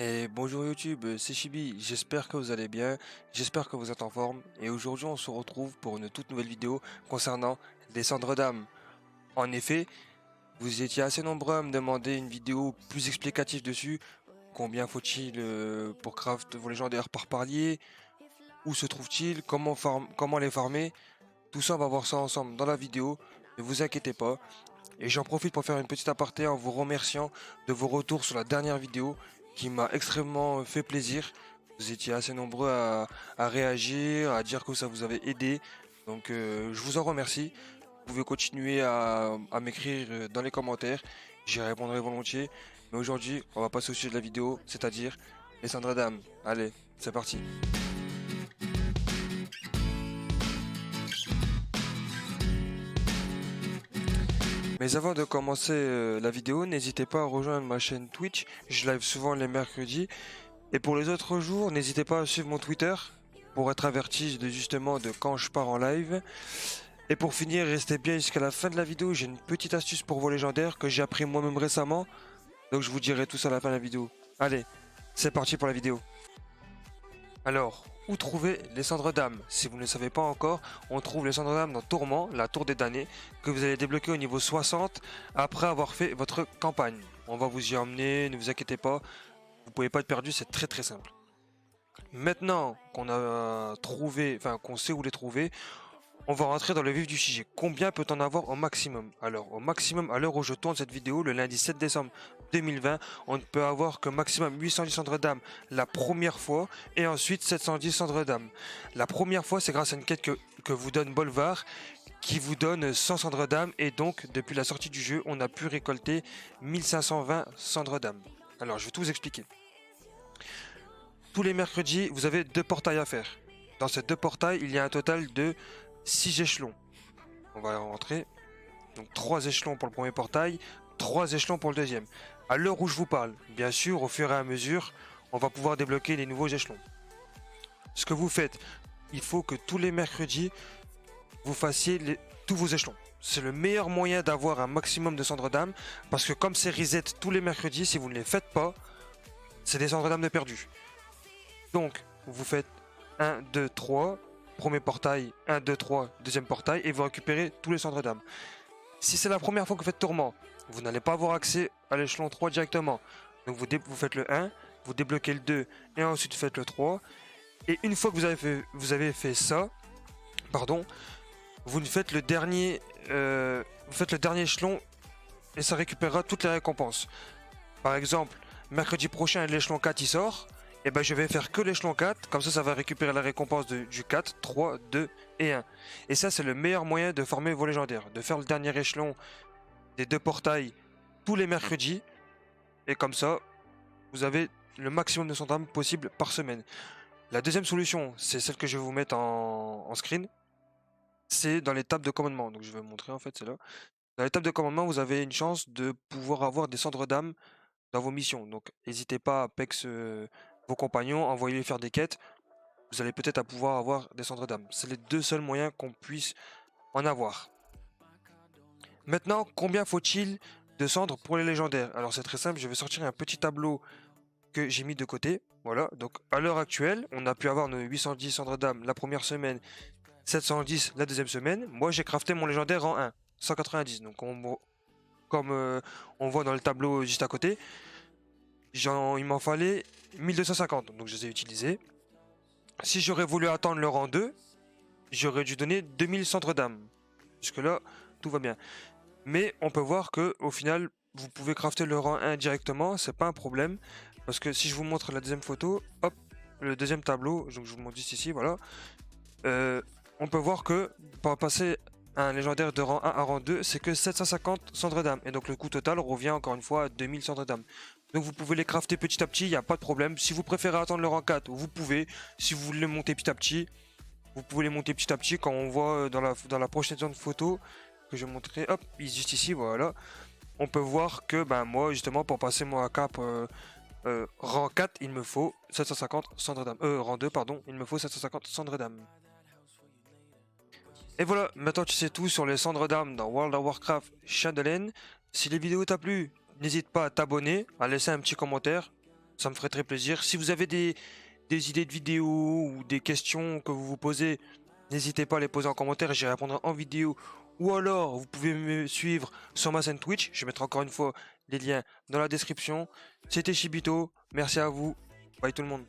Et bonjour YouTube, c'est Chibi, j'espère que vous allez bien, j'espère que vous êtes en forme, et aujourd'hui on se retrouve pour une toute nouvelle vidéo concernant les cendres d'âme. En effet, vous étiez assez nombreux à me demander une vidéo plus explicative dessus, combien faut-il pour craft vos légendaires par palier, où se trouve-t-il, comment les farmer, tout ça on va voir ça ensemble dans la vidéo, ne vous inquiétez pas. Et j'en profite pour faire une petite aparté en vous remerciant de vos retours sur la dernière vidéo qui m'a extrêmement fait plaisir. Vous étiez assez nombreux à réagir, à dire que ça vous avait aidé. Donc je vous en remercie. Vous pouvez continuer à m'écrire dans les commentaires. J'y répondrai volontiers. Mais aujourd'hui, on va passer au sujet de la vidéo, c'est-à-dire les cendres d'âme. Allez, c'est parti. Mais avant de commencer la vidéo, n'hésitez pas à rejoindre ma chaîne Twitch. Je live souvent les mercredis. Et pour les autres jours, n'hésitez pas à suivre mon Twitter pour être averti de quand je pars en live. Et pour finir, restez bien jusqu'à la fin de la vidéo. J'ai une petite astuce pour vos légendaires que j'ai appris moi-même récemment. Donc je vous dirai tout ça à la fin de la vidéo. Allez, c'est parti pour la vidéo. Alors, où trouver les cendres d'âme? Si vous ne le savez pas encore, on trouve les cendres d'âme dans Tourment, la tour des damnés, que vous allez débloquer au niveau 60 après avoir fait votre campagne. On va vous y emmener, ne vous inquiétez pas, vous pouvez pas être perdu, c'est très très simple. Maintenant qu'on a trouvé, enfin qu'on sait où les trouver, on va rentrer dans le vif du sujet. Combien peut on avoir au maximum? Alors, au maximum, à l'heure où je tourne cette vidéo, le lundi 7 décembre 2020, on ne peut avoir que maximum 810 cendres d'âme la première fois et ensuite 710 cendres d'âme. La première fois, c'est grâce à une quête que vous donne Bolvar qui vous donne 100 cendres d'âme et donc, depuis la sortie du jeu, on a pu récolter 1520 cendres d'âme. Alors, je vais tout vous expliquer. Tous les mercredis, vous avez deux portails à faire. Dans ces deux portails, il y a un total de 6 échelons. On va rentrer. Donc 3 échelons pour le premier portail, 3 échelons pour le deuxième. À l'heure où je vous parle, bien sûr, au fur et à mesure, on va pouvoir débloquer les nouveaux échelons. Ce que vous faites, il faut que tous les mercredis, vous fassiez tous vos échelons. C'est le meilleur moyen d'avoir un maximum de cendres d'âme, parce que comme c'est reset tous les mercredis, si vous ne les faites pas, c'est des cendres d'âme de perdu. Donc, vous faites 1, 2, 3, premier portail, 1, 2, 3, deuxième portail, et vous récupérez tous les cendres d'âme. Si c'est la première fois que vous faites Tourment, vous n'allez pas avoir accès à l'échelon 3 directement. Donc vous faites le 1, vous débloquez le 2, et ensuite vous faites le 3. Et une fois que vous avez fait ça, pardon, vous faites vous faites le dernier échelon, et ça récupérera toutes les récompenses. Par exemple, mercredi prochain, l'échelon 4 il sort. Et ben je vais faire que l'échelon 4, comme ça va récupérer la récompense du 4, 3, 2 et 1. Et ça c'est le meilleur moyen de former vos légendaires, de faire le dernier échelon des deux portails tous les mercredis. Et comme ça, vous avez le maximum de centames possible par semaine. La deuxième solution, c'est celle que je vais vous mettre en screen. C'est dans les tables de commandement. Donc je vais vous montrer en fait, c'est là. Dans les tables de commandement, vous avez une chance de pouvoir avoir des cendres d'âme dans vos missions. Donc n'hésitez pas à pex vos compagnons, envoyez-les faire des quêtes. Vous allez peut-être à pouvoir avoir des cendres d'âme. C'est les deux seuls moyens qu'on puisse en avoir. Maintenant, combien faut-il de cendres pour les légendaires? Alors c'est très simple, je vais sortir un petit tableau que j'ai mis de côté. Voilà, donc à l'heure actuelle, on a pu avoir nos 810 cendres d'âme la première semaine, 710 la deuxième semaine. Moi j'ai crafté mon légendaire en 1, 190. Donc comme on voit dans le tableau juste à côté, il m'en fallait 1250, donc je les ai utilisés. Si j'aurais voulu attendre le rang 2, j'aurais dû donner 2000 cendres d'âme. Jusque là, tout va bien. Mais on peut voir que au final, vous pouvez crafter le rang 1 directement, c'est pas un problème. Parce que si je vous montre la deuxième photo, hop, le deuxième tableau, donc je vous montre juste ici, voilà. On peut voir que pour passer un légendaire de rang 1 à rang 2, c'est que 750 cendres d'âme. Et donc le coût total revient encore une fois à 2000 cendres d'âme. Donc vous pouvez les crafter petit à petit, il n'y a pas de problème. Si vous préférez attendre le rang 4, vous pouvez. Si vous voulez les monter petit à petit, vous pouvez les monter petit à petit. Quand on voit dans la prochaine zone photo que je vais montrer, hop, juste ici, voilà. On peut voir que ben moi justement pour passer mon cap rang 4, il me faut 750 cendres d'âme. Rang 2, pardon, il me faut 750 cendres d'âme. Et voilà, maintenant tu sais tout sur les cendres d'âme dans World of Warcraft Shadowlands. Si les vidéos t'a plu, n'hésite pas à t'abonner, à laisser un petit commentaire. Ça me ferait très plaisir. Si vous avez des idées de vidéos ou des questions que vous vous posez, n'hésitez pas à les poser en commentaire et j'y répondrai en vidéo. Ou alors, vous pouvez me suivre sur ma chaîne Twitch. Je mettrai encore une fois les liens dans la description. C'était Chibito. Merci à vous. Bye tout le monde.